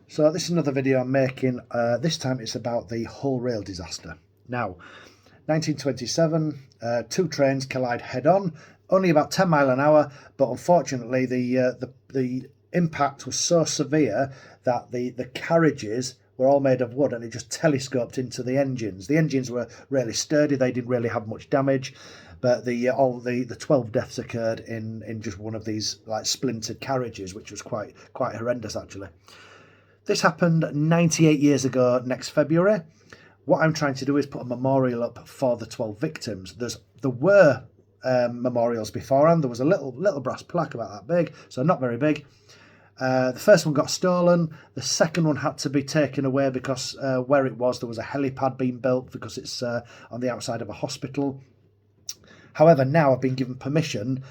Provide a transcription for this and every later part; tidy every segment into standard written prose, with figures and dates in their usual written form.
So this is another video I'm making. This time it's about the Hull rail disaster. Now, 1927, two trains collide head-on, only about 10 mile an hour, but unfortunately the impact was so severe that the carriages were all made of wood and it just telescoped into the engines. The engines were really sturdy, they didn't really have much damage, but the 12 deaths occurred in just one of these like splintered carriages, which was quite horrendous actually. This happened 98 years ago next February. What I'm trying to do is put a memorial up for the 12 victims. There were memorials beforehand. There was a little brass plaque about that big, so not very big. The first one got stolen. The second one had to be taken away because where it was, there was a helipad being built because it's on the outside of a hospital. However, now I've been given permission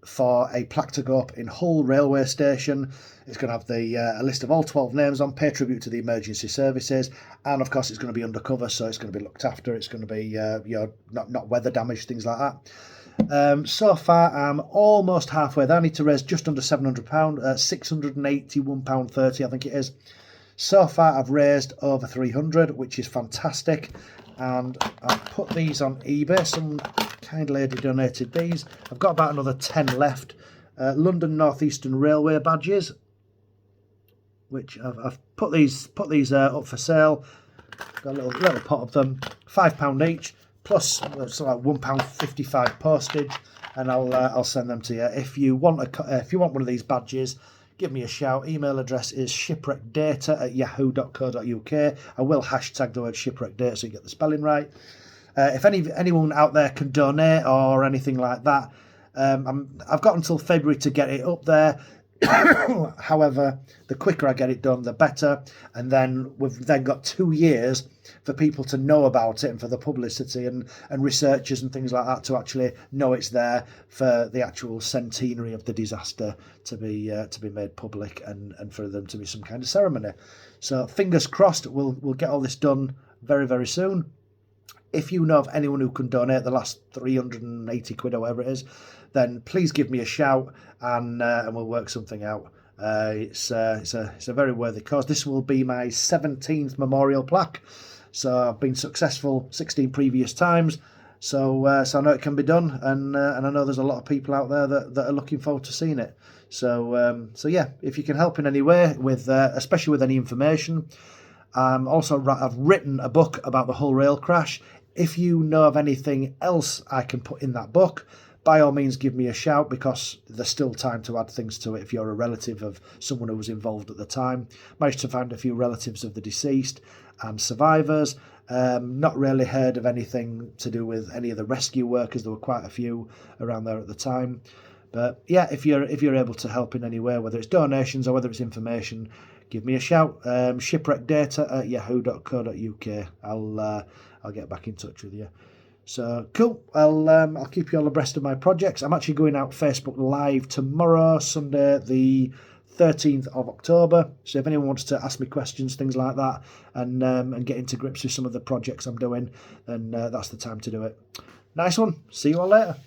for a plaque to go up in Hull railway station. It's going to have a list of all 12 names on, pay tribute to the emergency services, and of course it's going to be undercover, so it's going to be looked after. It's going to be not weather damage, things like that. So far I'm almost halfway there. I need to raise just under £700, £681.30 I think it is. So far I've raised over 300, which is fantastic, and I've put these on eBay. Some kind lady donated these. I've got about another 10 left. London North Eastern Railway badges, which I've put these up for sale. Got a little pot of them, £5 each, plus it's like £1.55 postage, and I'll send them to you. If you want one of these badges, give me a shout. Email address is shipwreckdata@yahoo.co.uk. I will hashtag the word shipwreckdata so you get the spelling right. If anyone out there can donate or anything like that, I've got until February to get it up there. However, the quicker I get it done, the better. And then we've then got 2 years for people to know about it and for the publicity and researchers and things like that to actually know it's there for the actual centenary of the disaster to be made public and for them to be some kind of ceremony. So fingers crossed, we'll get all this done very, very soon. If you know of anyone who can donate the last 380 quid or whatever it is, then please give me a shout and we'll work something out. It's a very worthy cause. This will be my 17th memorial plaque. So I've been successful 16 previous times. So I know it can be done, and I know there's a lot of people out there that are looking forward to seeing it. So yeah, if you can help in any way with, especially with any information. Also, I've written a book about the Hull rail crash. If you know of anything else I can put in that book, by all means give me a shout, because there's still time to add things to it if you're a relative of someone who was involved at the time. Managed to find a few relatives of the deceased and survivors. Not really heard of anything to do with any of the rescue workers. There were quite a few around there at the time. But yeah, if you're able to help in any way, whether it's donations or whether it's information, give me a shout. Shipwreckdata@yahoo.co.uk. I'll get back in touch with you. So cool. I'll keep you all abreast of my projects. I'm actually going out Facebook Live tomorrow, Sunday the 13th of October. So if anyone wants to ask me questions, things like that, and get into grips with some of the projects I'm doing, then that's the time to do it. Nice one. See you all later.